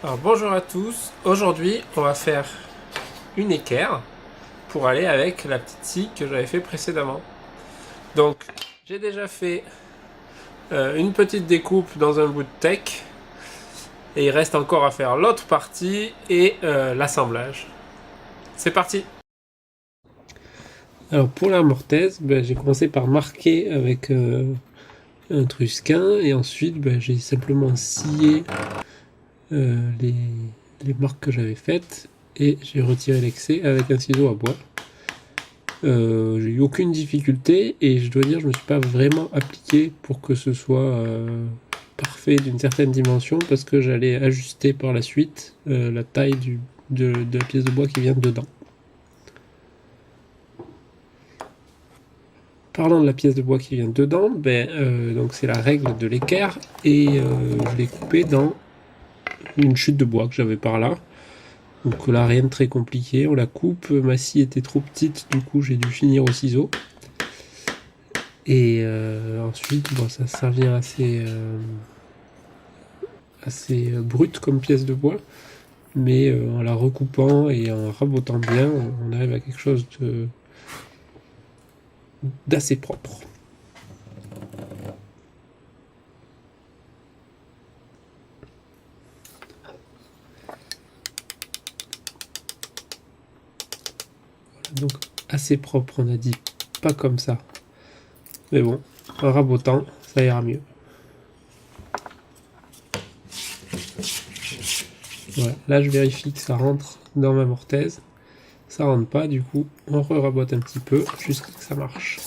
Alors bonjour à tous, aujourd'hui on va faire une équerre pour aller avec la petite scie que j'avais fait précédemment. Donc j'ai déjà fait une petite découpe dans un bout de teck et il reste encore à faire l'autre partie et l'assemblage. C'est parti. Alors pour la mortaise, j'ai commencé par marquer avec un trusquin et ensuite j'ai simplement scié les marques que j'avais faites et j'ai retiré l'excès avec un ciseau à bois. J'ai eu aucune difficulté et je dois dire je me suis pas vraiment appliqué pour que ce soit parfait d'une certaine dimension parce que j'allais ajuster par la suite la taille de la pièce de bois qui vient dedans. Parlant de la pièce de bois qui vient dedans, donc c'est la règle de l'équerre et je l'ai coupé dans une chute de bois que j'avais par là. Donc là rien de très compliqué, on la coupe, ma scie était trop petite, du coup j'ai dû finir au ciseau. Et ensuite ça vient assez brut comme pièce de bois, mais en la recoupant et en rabotant bien, on arrive à quelque chose d'assez propre. Donc assez propre, on a dit, pas comme ça, mais bon, en rabotant ça ira mieux. Voilà, là je vérifie que ça rentre dans ma mortaise, ça rentre pas, du coup on re-rabote un petit peu jusqu'à ce que ça marche.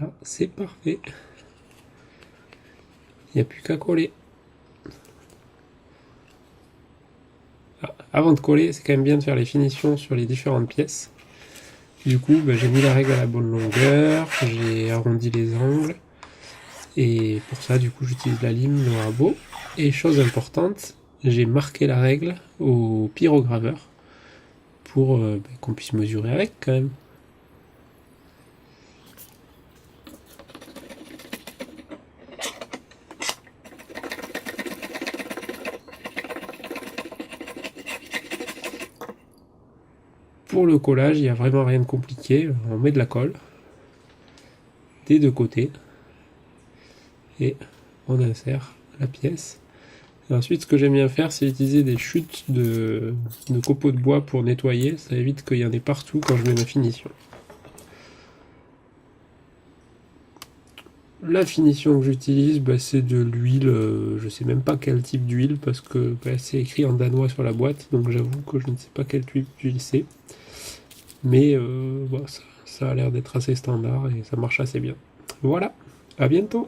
Là c'est parfait, il n'y a plus qu'à coller. Avant de coller, c'est quand même bien de faire les finitions sur les différentes pièces. Du coup, j'ai mis la règle à la bonne longueur, j'ai arrondi les angles, et pour ça, du coup, j'utilise la lime, le rabot. Et chose importante, j'ai marqué la règle au pyrograveur pour qu'on puisse mesurer avec quand même. Pour le collage, il n'y a vraiment rien de compliqué. On met de la colle des deux côtés et on insère la pièce. Et ensuite, ce que j'aime bien faire, c'est utiliser des chutes de copeaux de bois pour nettoyer. Ça évite qu'il y en ait partout quand je mets ma finition. La finition que j'utilise, c'est de l'huile. Je sais même pas quel type d'huile parce que c'est écrit en danois sur la boîte. Donc j'avoue que je ne sais pas quel type d'huile c'est. Mais ça a l'air d'être assez standard et ça marche assez bien. Voilà, à bientôt!